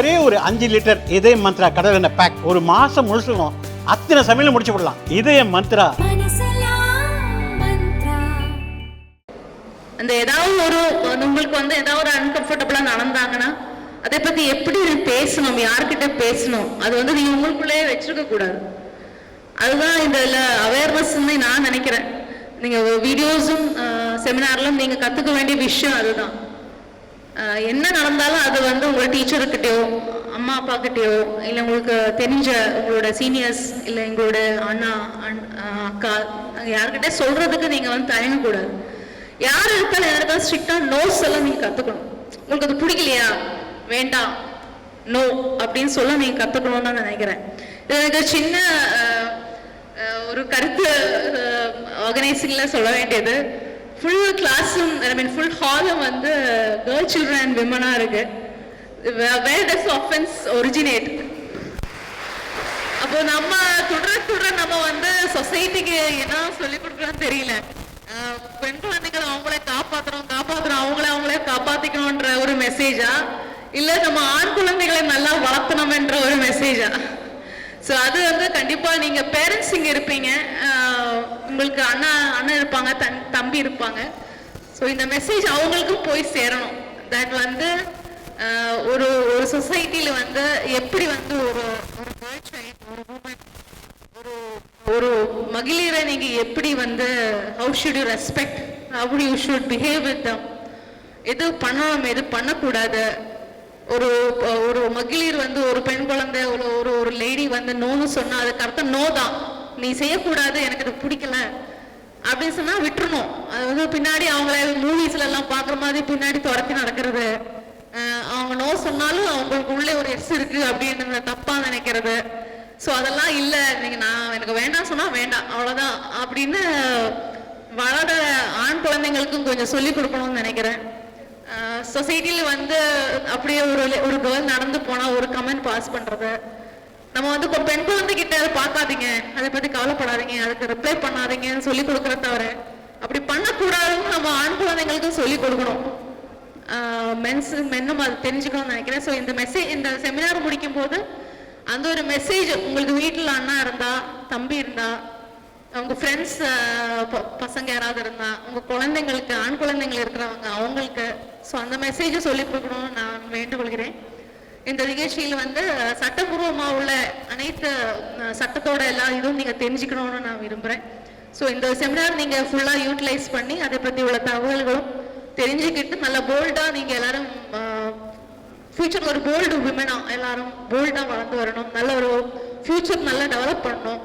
ஒரே ஒரு 5 லிட்டர் இதய மந்த்ரா கடல் எண்ணெய் பேக் ஒரு மாசம் முழுசுக்கும் அத்தனை சமையல முடிச்சு விடலாம். இதய மந்த்ரா. அந்த ஏதாவது ஒரு உங்களுக்கு வந்து ஏதாவது ஒரு அன்கம்ஃபர்டபுளா நடந்தாங்கன்னா அதை பத்தி எப்படி பேசணும், யார்கிட்ட பேசணும், அது வந்து நீங்க உங்களுக்குள்ளேயே வச்சிருக்க கூடாது. அதுதான் இந்த அவேர்னஸ் நான் நினைக்கிறேன். நீங்க வீடியோஸும் செமினார்லும் நீங்க கத்துக்க வேண்டிய விஷயம் அதுதான். என்ன நடந்தாலும் அது வந்து உங்க டீச்சர்கிட்டயோ அம்மா அப்பா கிட்டயோ இல்லை உங்களுக்கு தெரிஞ்ச உங்களோட சீனியர்ஸ் இல்லை எங்களோட அண்ணா அக்கா யாருக்கிட்டே சொல்றதுக்கு நீங்க வந்து தயங்கக்கூடாது. யார் இருக்காலும் யாருக்காவது ஸ்ட்ரிக்டா நோஸ் எல்லாம் நீங்க கத்துக்கணும். உங்களுக்கு அது பிடிக்கலையா, வேண்டாம், நோ அப்படின்னு சொல்ல நீங்க கத்துக்கணும்னு தான் நினைக்கிறேன். இது சின்ன ஒரு கருத்து ஆர்கனைசிங்ல சொல்ல வேண்டியது. ஃபுல் கிளாஸும் ஃபுல் ஹாலும் வந்து கேர்ள் சில்ட்ரன் அண்ட் விமனா இருக்கு. வேர் டஸ் ஆஃபென்ஸ் ஒரிஜினேட்? அப்போ நம்ம தொடர நம்ம வந்து சொசைட்டிக்கு என்ன சொல்லிக் கொடுக்குறோம்னு தெரியல. பெண் குழந்தைகள் அவங்களே காப்பாத்துறோம் அவங்களே காப்பாத்திக்கணும்ன்ற ஒரு மெசேஜா, இல்ல நம்ம ஆண் குழந்தைகளை நல்லா வளர்த்தணும் என்ற ஒரு மெசேஜா? ஸோ அது வந்து கண்டிப்பா நீங்க பேரண்ட்ஸ் இங்க இருப்பீங்க, உங்களுக்கு அண்ணன் இருப்பாங்க, தம்பி இருப்பாங்க. ஸோ இந்த மெசேஜ் அவங்களுக்கும் போய் சேரணும். தட் வந்து ஒரு ஒரு சொசைட்டில வந்து எப்படி வந்து ஒரு ஒரு மகளிரை நீங்க எப்படி வந்து how should you respect, how you should behave with them, எது பண்ணணும் எது பண்ணக்கூடாது. ஒரு ஒரு மகளிர் வந்து ஒரு பெண் குழந்தை ஒரு ஒரு லேடி வந்து நோன்னு சொன்னா அதுக்கு அர்த்தம் நோ தான், நீ செய்யக்கூடாது, எனக்கு அது பிடிக்கல அப்படின்னு சொன்னா விட்டுறணும். அது வந்து பின்னாடி அவங்கள மூவிஸ்ல எல்லாம் பாக்குற மாதிரி பின்னாடி துரத்தி நடக்கிறது, அவங்க நோ சொன்னாலும் அவங்களுக்கு உள்ளே ஒரு எஸ் இருக்கு அப்படின்னு தப்பா நினைக்கிறது. ஸோ அதெல்லாம் இல்லை, நீங்க எனக்கு வேண்டாம் சொன்னா வேண்டாம் அவ்வளவுதான் அப்படின்னு வளர ஆண் குழந்தைங்களுக்கும் கொஞ்சம் சொல்லி கொடுக்கணும்னு நினைக்கிறேன். சொசைட்டில வந்து அப்படியே ஒரு கேர்ள் நடந்து போனா ஒரு கமெண்ட் பாஸ் பண்றது, நம்ம வந்து பெண் குழந்தைகிட்ட அதை பார்க்காதீங்க, அதை பத்தி கவலைப்படாதீங்க, அதுக்கு ரிப்ளை பண்ணாதீங்கன்னு சொல்லி கொடுக்கற தவிர அப்படி பண்ணக்கூடாதுன்னு நம்ம ஆண் குழந்தைங்களுக்கும் சொல்லி கொடுக்கணும். மென்னும் அது தெரிஞ்சுக்கணும்னு நினைக்கிறேன். ஸோ இந்த செமினார் முடிக்கும் போது அந்த ஒரு மெசேஜ் உங்களுக்கு வீட்டில் அண்ணா இருந்தா, தம்பி இருந்தா, உங்க ஃப்ரெண்ட்ஸ் பசங்க யாராவது இருந்தா, உங்க குழந்தைங்களுக்கு ஆண் குழந்தைங்கள் இருக்கிறவங்க அவங்களுக்கு ஸோ அந்த மெசேஜை சொல்லி கொடுக்கணும்னு நான் வேண்டுகொள்கிறேன். இந்த நிகழ்ச்சியில் வந்து சட்டபூர்வமாக உள்ள அனைத்து சட்டத்தோட எல்லா இதுவும் நீங்க தெரிஞ்சுக்கணும்னு நான் விரும்புறேன். ஸோ இந்த செமினார் நீங்க ஃபுல்லா யூட்டிலைஸ் பண்ணி அதை பத்தி உள்ள தகவல்களும் தெரிஞ்சுக்கிட்டு நல்ல போல்டா நீங்க எல்லாரும் ஃபியூச்சர் ஒரு போல்டு விமனா எல்லாரும் போல்டா வளர்ந்து வரணும், நல்ல ஒரு ஃபியூச்சர் நல்லா டெவலப் பண்ணணும்,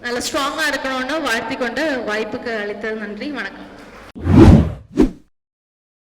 நல்ல ஸ்ட்ராங்கா இருக்கணும்னு வாழ்த்தி கொண்டு வாய்ப்புக்கு அளித்தது நன்றி, வணக்கம்.